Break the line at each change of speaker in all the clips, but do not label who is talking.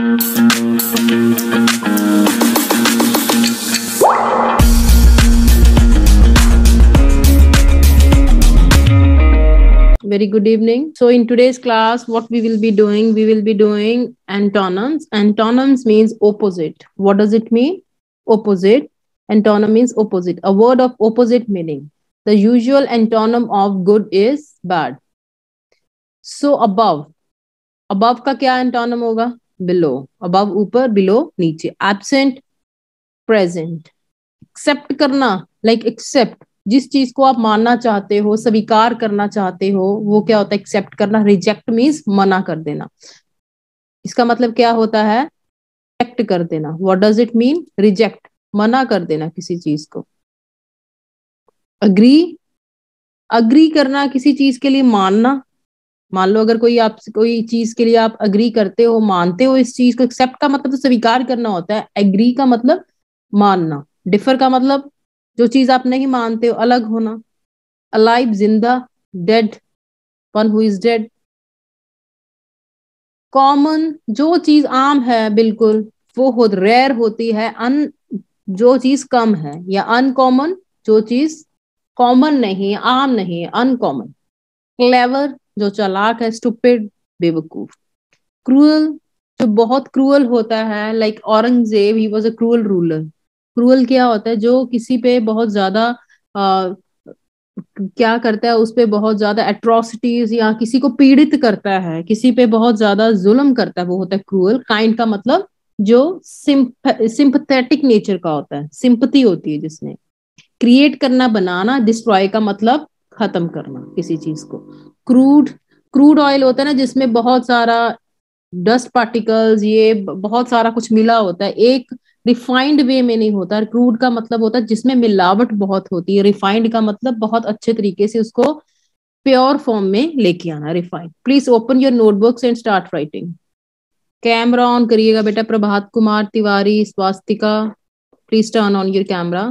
Very good evening. So in today's class, what we will be doing antonyms. Antonyms means opposite. What does it mean? Opposite. Antonym means opposite. A word of opposite meaning. The usual antonym of good is bad. So above. Above का क्या antonym होगा? Below. Above ऊपर, below नीचे. Absent, present. Accept करना, like accept. जिस चीज को आप मानना चाहते हो, स्वीकार करना चाहते हो, वो क्या होता है? एक्सेप्ट करना. रिजेक्ट मीन्स मना कर देना. इसका मतलब क्या होता है? रिजेक्ट कर देना. What does it mean? Reject, मना कर देना किसी चीज को. अग्री, अग्री करना किसी चीज के लिए. मानना, मान लो अगर कोई चीज के लिए आप अग्री करते हो, मानते हो इस चीज को. एक्सेप्ट का मतलब तो स्वीकार करना होता है. एग्री का मतलब मानना. डिफर का मतलब जो चीज आप नहीं मानते हो, अलग होना. अलाइव, जिंदा. Dead, one who is dead. Common, जो चीज आम है बिल्कुल, वो रेयर होती है. जो चीज कम है. या अनकॉमन, जो चीज कॉमन नहीं है, आम नहीं है, अनकॉमन. क्लेवर, जो चालाक है. स्टूपिड, बेवकूफ. क्रूअल, जो बहुत क्रूअल होता है. Like Aurangzeb, he was a cruel ruler. Cruel क्या होता है? जो किसी पे बहुत ज्यादा क्या करता है, उस पे बहुत ज्यादा एट्रोसिटीज या किसी को पीड़ित करता है, किसी पे बहुत ज्यादा जुल्म करता है, वो होता है क्रूअल. काइंड का मतलब जो सिंपथेटिक नेचर का होता है, सिंपथी होती है जिसमें. क्रिएट करना, बनाना. डिस्ट्रॉय का मतलब खत्म करना किसी चीज को. क्रूड, क्रूड ऑयल होता है ना, जिसमें बहुत सारा डस्ट पार्टिकल्स, ये बहुत सारा कुछ मिला होता है. एक रिफाइंड वे में नहीं होता. क्रूड का मतलब होता है जिसमें मिलावट बहुत होती है. रिफाइंड का मतलब बहुत अच्छे तरीके से उसको प्योर फॉर्म में लेके आना. Refined. Please open your notebooks and start writing. Camera on करिएगा बेटा. Prabhat Kumar Tiwari, Swastika, please turn on your camera.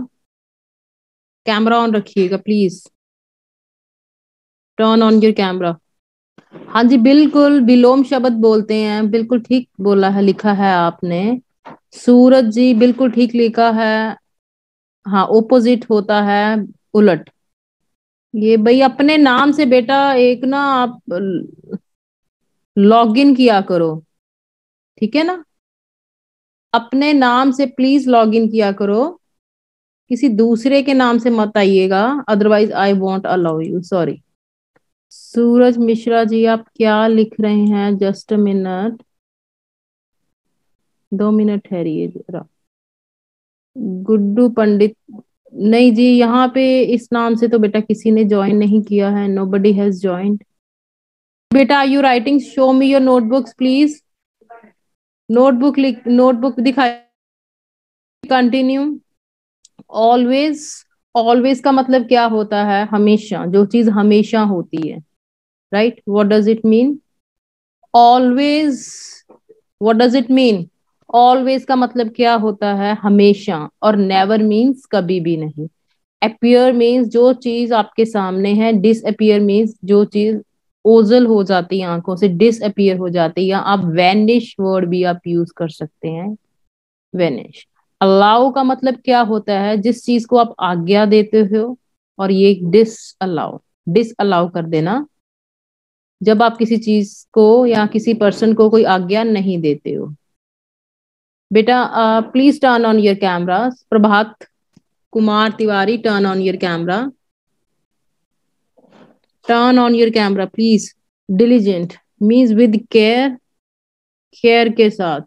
Camera on रखिएगा please. Turn on your camera. हाँ जी, बिल्कुल विलोम शब्द बोलते हैं. बिल्कुल ठीक बोला है, लिखा है आपने. सूरज जी, बिल्कुल ठीक लिखा है. हाँ, ओपोजिट होता है, उलट. ये भाई अपने नाम से बेटा एक ना आप लॉग इन किया करो, ठीक है ना? अपने नाम से प्लीज लॉग इन किया करो. किसी दूसरे के नाम से मत आइएगा, otherwise I won't allow you. Sorry. Suraj Mishra ji, आप क्या लिख रहे हैं? जस्ट अ मिनट, 2 मिनट ठहरिए जरा. गुड्डू पंडित, नहीं जी, यहाँ पे इस नाम से तो बेटा किसी ने ज्वाइन नहीं किया है. Nobody has joined. बेटा are you writing? Show me your notebooks please. Notebook दिखाई. कंटिन्यू. ऑलवेज, ऑलवेज का मतलब क्या होता है? हमेशा, जो चीज हमेशा होती है. Right. What does it mean? Always, what does it mean? Always का मतलब क्या होता है? हमेशा. और नेवर मीन्स कभी भी नहीं. अपीयर मीन्स जो चीज आपके सामने है. डिसअपियर मीन्स जो चीज ओझल हो जाती है, आंखों से डिसअपियर हो जाती है. या आप वैनिश वर्ड भी आप यूज कर सकते हैं, वैनिश. अलाउ का मतलब क्या होता है? जिस चीज को आप आज्ञा देते हो. और ये डिस अलाउ, डिस अलाउ कर देना, जब आप किसी चीज को या किसी पर्सन को कोई आज्ञा नहीं देते हो. बेटा please turn on your camera. Prabhat Kumar Tiwari, turn on your camera. Turn on your camera please. Diligent means with care, care के साथ.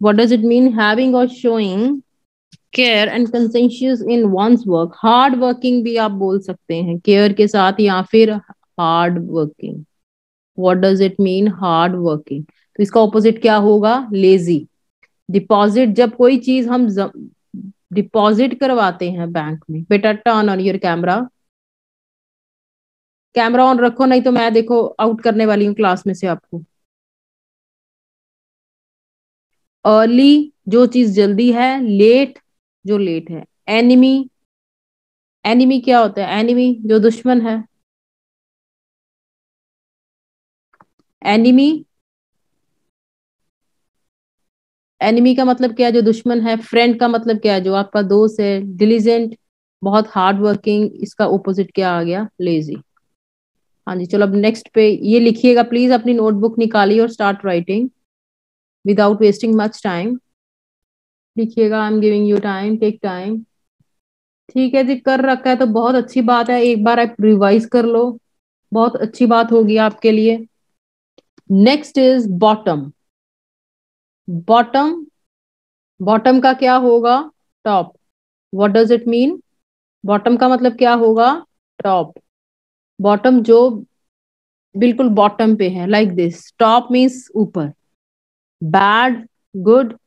What does it mean? Having or showing care and conscientious in one's work. Hard working भी आप बोल सकते हैं care के साथ, या फिर hard working. What does it mean? Hard working. तो इसका ऑपोजिट क्या होगा? लेजी. डिपॉजिट, जब कोई चीज हम डिपॉजिट करवाते हैं बैंक में. बेटा turn on your camera. Camera on रखो, नहीं तो मैं देखो आउट करने वाली हूँ क्लास में से आपको. अर्ली, जो चीज जल्दी है. लेट, जो लेट है. एनिमी, एनिमी क्या होता है? एनिमी जो दुश्मन है. एनिमी, एनिमी का मतलब क्या है, जो दुश्मन है। फ्रेंड का मतलब क्या है, जो आपका दोस्त है। डिलीजेंट, बहुत हार्ड वर्किंग। इसका ओपोजिट क्या आ गया, लेजी। हाँ जी, चलो अब नेक्स्ट पे ये लिखिएगा प्लीज, अपनी नोटबुक निकालिए और start writing without wasting much time. लिखिएगा, I am giving you time, take time. ठीक है जी, कर रखा है तो बहुत अच्छी बात है, एक बार आप रिवाइज कर लो, बहुत अच्छी बात होगी आपके लिए। Next is bottom. Bottom, bottom का क्या होगा, top. What does it mean, bottom का मतलब क्या होगा, टॉप। बॉटम जो बिल्कुल बॉटम पे है, लाइक दिस। टॉप मीन्स ऊपर। Bad, good.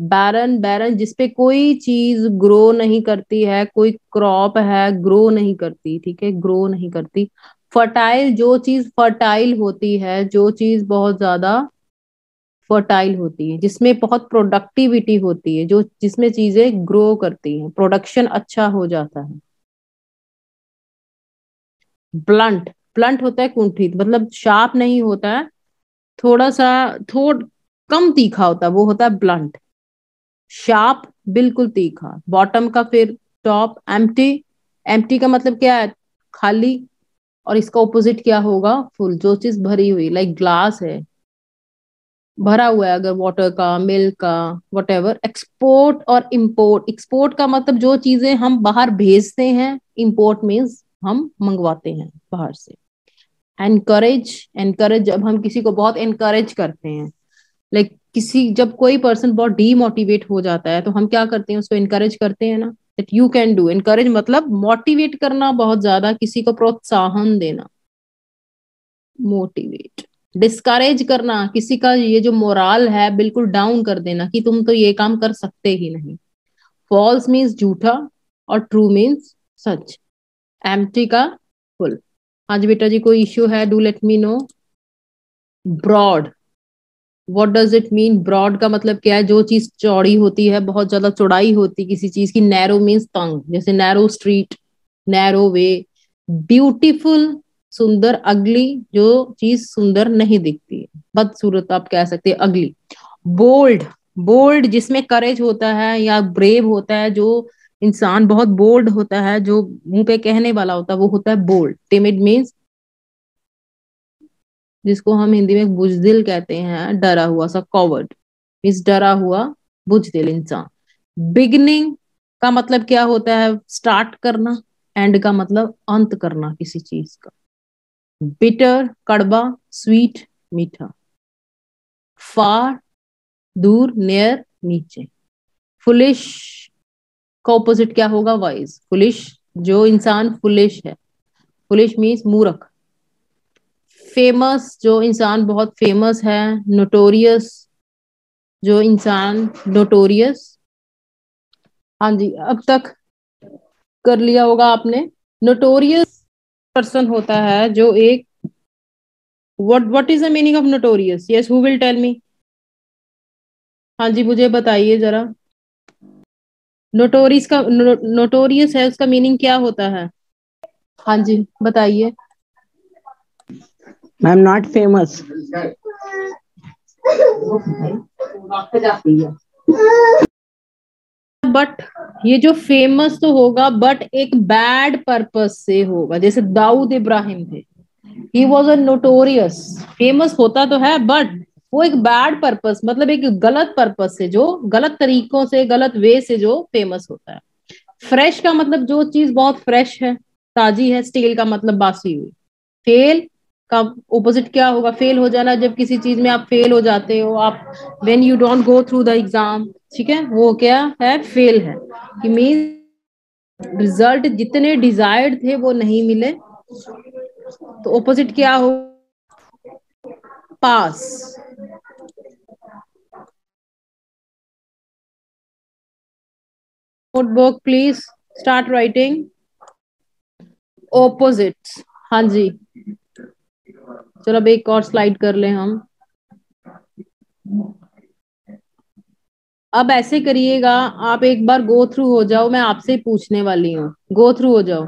बैरन, बैरन जिसपे कोई चीज ग्रो नहीं करती है, कोई क्रॉप है ग्रो नहीं करती, ठीक है, ग्रो नहीं करती। फर्टाइल, जो चीज फर्टाइल होती है, जो चीज बहुत ज्यादा फर्टाइल होती है, जिसमें बहुत प्रोडक्टिविटी होती है, जो जिसमें चीजें ग्रो करती हैं, प्रोडक्शन अच्छा हो जाता है। ब्लंट, ब्लंट होता है कुंठित, मतलब शार्प नहीं होता है, थोड़ा सा थोड़ कम तीखा होता है, वो होता है ब्लंट। शार्प, बिल्कुल तीखा। बॉटम का फिर टॉप। एम्प्टी, एम्प्टी का मतलब क्या है, खाली। और इसका ऑपोजिट क्या होगा, फुल, जो चीज भरी हुई, लाइक ग्लास है, भरा हुआ है अगर वाटर का, मिल्क का, वट एवर। एक्सपोर्ट और इम्पोर्ट, एक्सपोर्ट का मतलब जो चीजें हम बाहर भेजते हैं, इम्पोर्ट मीन्स हम मंगवाते हैं बाहर से। एनकरेज, एनकरेज जब हम किसी को बहुत एनकरेज करते हैं, लाइक किसी, जब कोई पर्सन बहुत डीमोटिवेट हो जाता है तो हम क्या करते हैं, उसको एनकरेज करते हैं ना, that you can do. Encourage मतलब मोटिवेट करना, बहुत ज्यादा किसी को प्रोत्साहन देना, मोटिवेट। डिस्करेज करना, किसी का ये जो मोराल है बिल्कुल डाउन कर देना, कि तुम तो ये काम कर सकते ही नहीं। फॉल्स मीन्स झूठा, और ट्रू मीन्स सच। एम्प्टी का फुल। हाँ जी बेटा जी, कोई इश्यू है, do let me know. Broad, what does it mean, broad का मतलब क्या है, जो चीज चौड़ी होती है, बहुत ज्यादा चौड़ाई होती है किसी चीज की। नैरो मीन्स तंग, जैसे नैरो स्ट्रीट, नैरो वे। ब्यूटीफुल, सुंदर। अगली, जो चीज सुंदर नहीं दिखती है, बदसूरत आप कह सकते हैं, अगली। बोल्ड, बोल्ड जिसमें करेज होता है या ब्रेव होता है, जो इंसान बहुत बोल्ड होता है, जो मुंह पे कहने वाला होता है, वो होता है बोल्ड। टिमिड मीन्स, जिसको हम हिंदी में बुजदिल कहते हैं, डरा हुआ सा, कॉवर्ड मीन्स डरा हुआ, बुजदिल इंसान। बिगनिंग का मतलब क्या होता है, स्टार्ट करना। एंड का मतलब अंत करना किसी चीज का। बिटर, कड़वा। स्वीट, मीठा। फार, दूर। नियर, नीचे। फुलिश का ऑपोजिट क्या होगा, वाइज। फुलिश, जो इंसान फुलिश है, फुलिश मीन्स मूर्ख। फेमस, जो इंसान बहुत फेमस है। नोटोरियस, जो इंसान नोटोरियस। हाँ जी, अब तक कर लिया होगा आपने। नोटोरियस पर्सन होता है जो एक, what is the meaning of notorious, yes who will tell me. हाँ जी, मुझे बताइए जरा। नोटोरियस का, नोटोरियस है उसका मीनिंग क्या होता है, हाँ जी बताइए।
Ma'am not famous.
बट ये जो फेमस तो होगा, बट एक बैड पर्पस से होगा, जैसे दाऊद इब्राहिम थे, he was a notorious. Famous होता तो है, बट वो एक बैड पर्पस, मतलब एक गलत पर्पस से, जो गलत तरीकों से, गलत वे से जो फेमस होता है। फ्रेश का मतलब जो चीज बहुत फ्रेश है, ताजी है। स्टेल का मतलब बासी हुई। फेल का ओपोजिट क्या होगा, फेल हो जाना, जब किसी चीज में आप फेल हो जाते हो, आप when you don't go through the exam, ठीक है, वो क्या है, फेल है। कि मीन रिजल्ट जितने डिजायर्ड थे वो नहीं मिले, तो ओपोजिट क्या हो, pass. Notebook please, start writing. Opposite, हाँ जी। चलो अब एक और स्लाइड कर ले हम। अब ऐसे करिएगा, आप एक बार गो थ्रू हो जाओ, मैं आपसे ही पूछने वाली हूँ, गो थ्रू हो जाओ।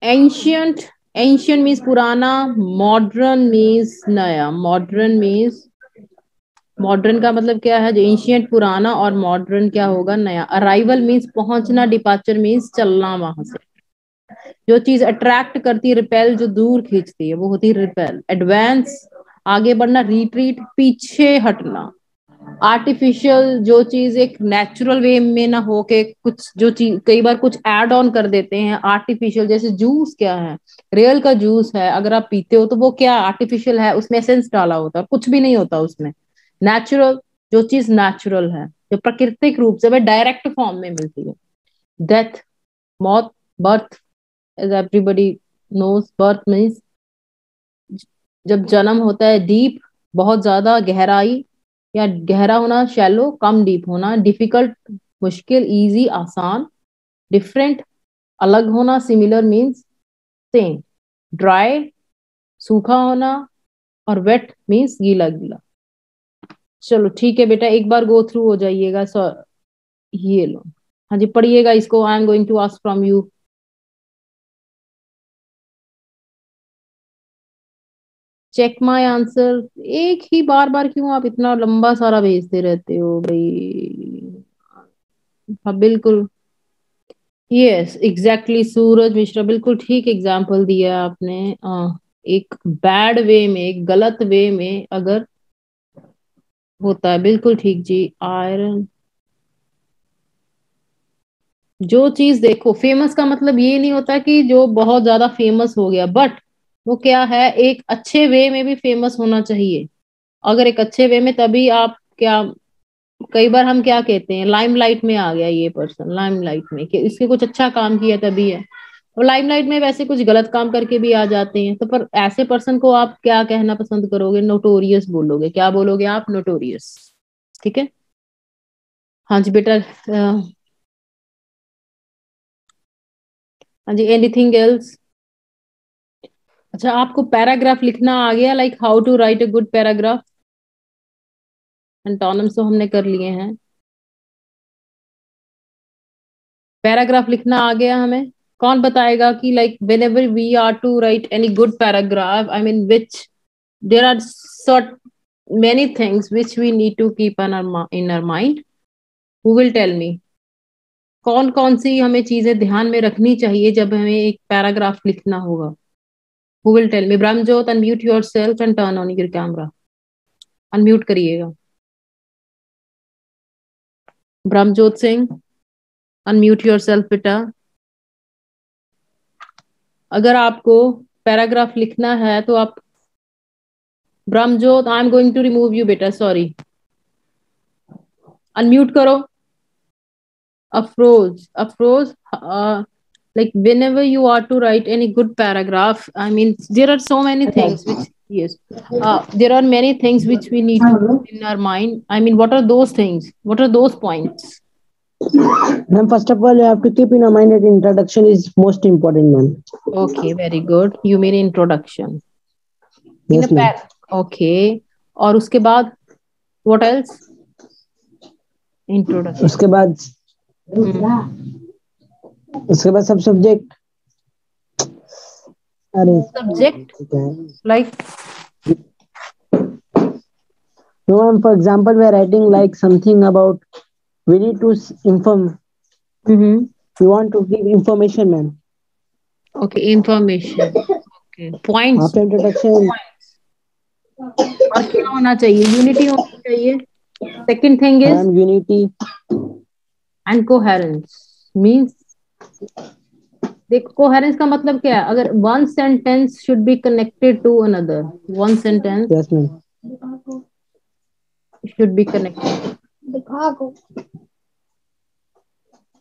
एंशियंट, एंशियंट मीन्स पुराना। मॉडर्न मीन्स नया, मॉडर्न मीन्स मॉडर्न का मतलब क्या है? जो एंशियंट पुराना, और मॉडर्न क्या होगा? नया। अराइवल मीन्स पहुंचना, डिपार्चर मीन्स चलना वहां से। जो चीज अट्रैक्ट करती है, रिपेल जो दूर खींचती है वो होती है रिपेल। एडवांस आगे बढ़ना, रिट्रीट पीछे हटना। आर्टिफिशियल जो चीज एक नेचुरल वे में ना हो के कुछ, जो चीज कई बार कुछ ऐड ऑन कर देते हैं आर्टिफिशियल। जैसे जूस क्या है? रियल का जूस है, अगर आप पीते हो तो वो क्या आर्टिफिशियल है, उसमें एसेंस डाला होता है, कुछ भी नहीं होता उसमें। नेचुरल जो चीज नेचुरल है, जो प्राकृतिक रूप से वह डायरेक्ट फॉर्म में मिलती है। डेथ, मौत। Birth, as everybody knows, birth means जब जन्म होता है। डीप बहुत ज्यादा गहराई या गहरा होना, शैलो कम डीप होना। डिफिकल्ट मुश्किल, इजी आसान। डिफरेंट अलग होना, सिमिलर मीन्स सेम। ड्राई सूखा होना, और वेट मीन्स गीला गीला। चलो ठीक है बेटा, एक बार गो थ्रू हो जाइएगा। सो ये लो, हाँ जी पढ़िएगा इसको। I am going to ask from you. Check my answer. एक ही बार बार क्यों आप इतना लंबा सारा भेजते रहते हो भाई? हाँ बिल्कुल, यस एग्जैक्टली। सूरज मिश्रा, बिल्कुल ठीक एग्जाम्पल दिया आपने। एक बैड वे में, एक गलत वे में अगर होता है, बिल्कुल ठीक जी। आयरन जो चीज देखो, फेमस का मतलब ये नहीं होता कि जो बहुत ज्यादा फेमस हो गया, बट वो क्या है, एक अच्छे वे में भी फेमस होना चाहिए। अगर एक अच्छे वे में, तभी आप क्या, कई बार हम क्या कहते हैं, लाइमलाइट में आ गया ये पर्सन, लाइमलाइट में कि इसके कुछ अच्छा काम किया तभी है। और लाइमलाइट में वैसे कुछ गलत काम करके भी आ जाते हैं, तो पर ऐसे पर्सन को आप क्या कहना पसंद करोगे? नोटोरियस बोलोगे। क्या बोलोगे आप? नोटोरियस। ठीक है। हाँ जी बेटा। हाँ जी, एनीथिंग एल्स? अच्छा, आपको पैराग्राफ लिखना आ गया, like how to write a good paragraph? Antonyms तो हमने कर लिए हैं। पैराग्राफ लिखना आ गया हमें? कौन बताएगा कि like whenever we are to write any good paragraph, I mean which there are sort many things which we need to keep in our mind. Who will tell me? कौन कौन सी हमें चीजें ध्यान में रखनी चाहिए जब हमें एक पैराग्राफ लिखना होगा? Who will tell me? ब्रह्मजोत, unmute yourself and turn on your camera. Unmute करिएगा। ब्रह्मजोत सिंह, अनम्यूट योरसेल्फ बेटा। अगर आपको पैराग्राफ लिखना है तो आप, Brahmjot I am going to remove you बेटा, सॉरी। अनम्यूट करो। Afroz, Afroz, like whenever you are to write any good paragraph, I mean there are so many things which, yes, there are many things which we need to keep in our mind. I mean, what are those things? What are those points?
Ma'am, first of all, you have to keep in your mind that introduction is most important, ma'am.
Okay, very good. You mean introduction in a
Yes, ma'am.
okay. और उसके बाद what else? Introduction.
उसके बाद उसके बाद सब subject, अरे
Subject, like
no, ma'am. For example, we are writing like something about, we need to inform.
mm-hmm.
We want to give information, ma'am.
Okay, information. Okay, points.
After introduction,
और क्या होना चाहिए? यूनिटी होनी चाहिए। Second thing is
ma'am, unity.
And coherence means, देखो coherence का मतलब क्या है? अगर one sentence should be connected to another, one sentence
Yes, ma'am.
Should be connected,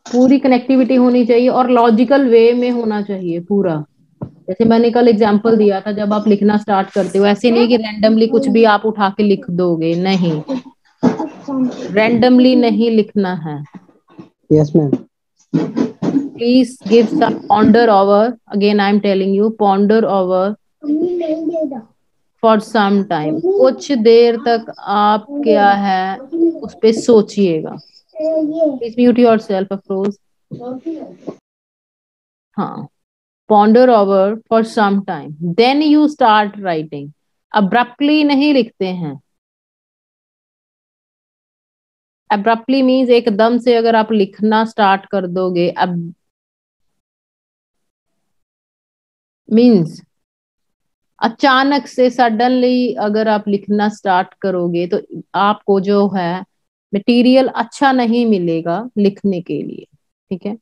पूरी कनेक्टिविटी होनी चाहिए और लॉजिकल वे में होना चाहिए पूरा। जैसे मैंने कल एग्जांपल दिया था, जब आप लिखना स्टार्ट करते हो, ऐसे नहीं कि रैंडमली कुछ भी आप उठा के लिख दोगे, नहीं, रैंडमली नहीं लिखना है।
Yes, ma'am.
Please give some ponder over. Again, I'm telling you, ponder over for some time. कुछ देर तक आप क्या है उस पे सोचिएगा। Please mute yourself, Afroz. हाँ, ponder over for some time. Then you start writing. Abruptly नहीं लिखते हैं। अब्रप्टली मीन्स एकदम से अगर आप लिखना स्टार्ट कर दोगे, अब मीन्स अचानक से सडनली अगर आप लिखना स्टार्ट करोगे तो आपको जो है मटेरियल अच्छा नहीं मिलेगा लिखने के लिए, ठीक है।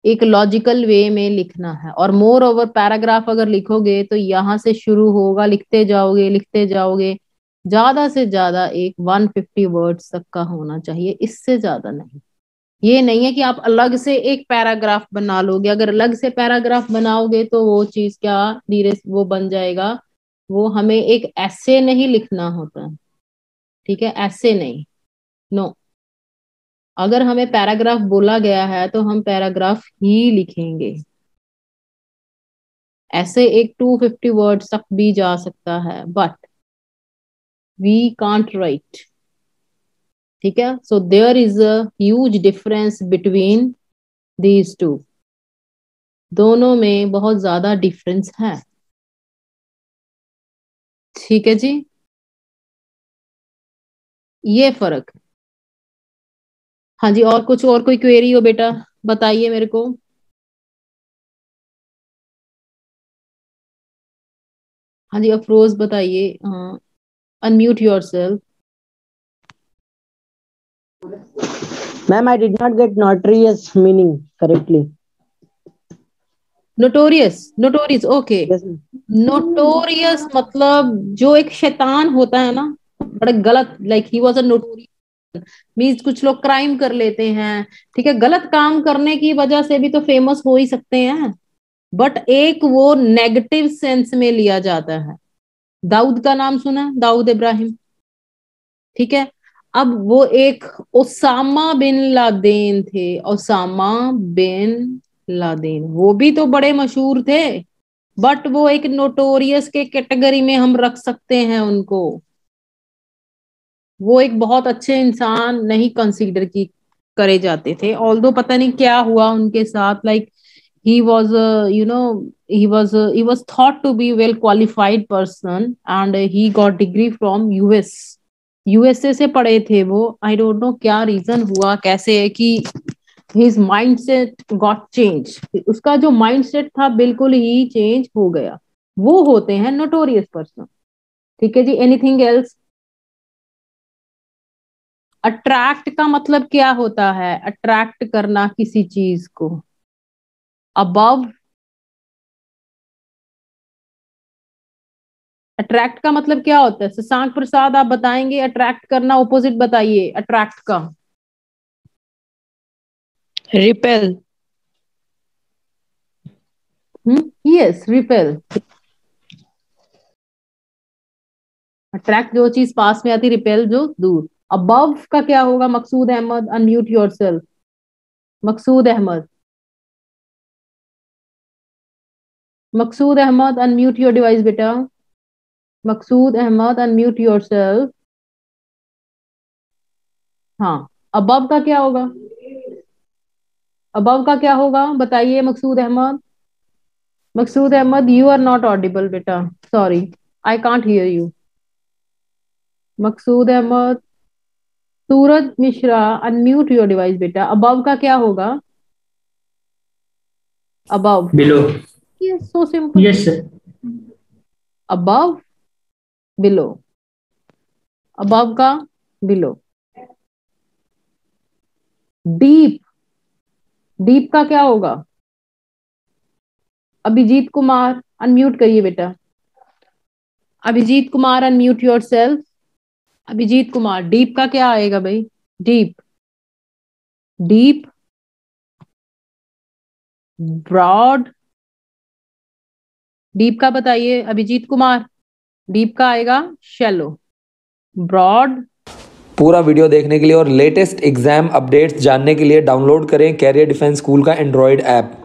एक लॉजिकल वे में लिखना है, और मोर ओवर पैराग्राफ अगर लिखोगे तो यहां से शुरू होगा, लिखते जाओगे, ज्यादा से ज्यादा एक 150 वर्ड्स तक का होना चाहिए, इससे ज्यादा नहीं। ये नहीं है कि आप अलग से एक पैराग्राफ बना लोगे, अगर अलग से पैराग्राफ बनाओगे तो वो चीज क्या धीरे वो बन जाएगा, वो हमें एक ऐसे नहीं लिखना होता है, ठीक है, ऐसे नहीं, नो। अगर हमें पैराग्राफ बोला गया है तो हम पैराग्राफ ही लिखेंगे। ऐसे एक 250 वर्ड्स तक भी जा सकता है, बट वी कांट राइट, ठीक है। So there is a huge difference between these two, दोनों में बहुत ज्यादा डिफरेंस है, ठीक है जी, ये फर्क है। हाँ जी, और कुछ और कोई क्वेरी हो बेटा बताइए मेरे को। हाँ जी अफरोज बताइए, unmute yourself.
Ma'am, I did not get notorious meaning correctly.
Notorious okay.
Yes, ma'am.
Notorious मतलब जो एक शैतान होता है ना, बड़े गलत, like he was a notorious, means कुछ लोग क्राइम कर लेते हैं, ठीक है, गलत काम करने की वजह से भी तो फेमस हो ही सकते हैं, बट एक वो नेगेटिव सेंस में लिया जाता है। दाऊद का नाम सुना है? दाऊद इब्राहिम, ठीक है। अब वो एक ओसामा बिन लादेन थे, ओसामा बिन लादेन, वो भी तो बड़े मशहूर थे, बट वो एक नोटोरियस के कैटेगरी में हम रख सकते हैं उनको। वो एक बहुत अच्छे इंसान नहीं कंसीडर की करे जाते थे, ऑल्दो पता नहीं क्या हुआ उनके साथ, like he was a you know he was thought to be well qualified person, and he got degree from USA से पढ़े थे वो। आई डोंट नो क्या रीजन हुआ, कैसे है कि हिज माइंडसेट गॉट चेंज, उसका जो माइंडसेट था बिल्कुल ही चेंज हो गया, वो होते हैं नोटोरियस पर्सन, ठीक है जी। Anything else? अट्रैक्ट का मतलब क्या होता है? अट्रैक्ट करना किसी चीज को, अबव। अट्रैक्ट का मतलब क्या होता है? शशांक प्रसाद आप बताएंगे अट्रैक्ट करना, ऑपोजिट बताइए अट्रैक्ट का।
रिपेल।
Yes repel. अट्रैक्ट जो चीज पास में आती, रिपेल जो दूर। अबव का क्या होगा? Maqsood Ahmed unmute yourself. Maqsood Ahmed, Maqsood Ahmed unmute your device बेटा। Maqsood Ahmed unmute yourself. हाँ, अबव का क्या होगा? अबव का क्या होगा बताइए Maqsood Ahmed. Maqsood Ahmed you are not audible बेटा, sorry, I can't hear you. Maqsood Ahmed, Suraj Mishra unmute your device बेटा। अबव का क्या होगा? Above,
below.
ये so simple.
Yes sir.
Above, below, above का बिलो। डीप, डीप का क्या होगा? अभिजीत कुमार अनम्यूट करिए बेटा। Abhijit Kumar unmute yourself. Abhijit Kumar, deep का क्या आएगा भाई? डीप, डीप, ब्रॉड, डीप का बताइए अभिजीत कुमार। डीप का आएगा शैलो, ब्रॉड।
पूरा वीडियो देखने के लिए और लेटेस्ट एग्जाम अपडेट्स जानने के लिए डाउनलोड करें कैरियर डिफेंस स्कूल का एंड्रॉयड ऐप।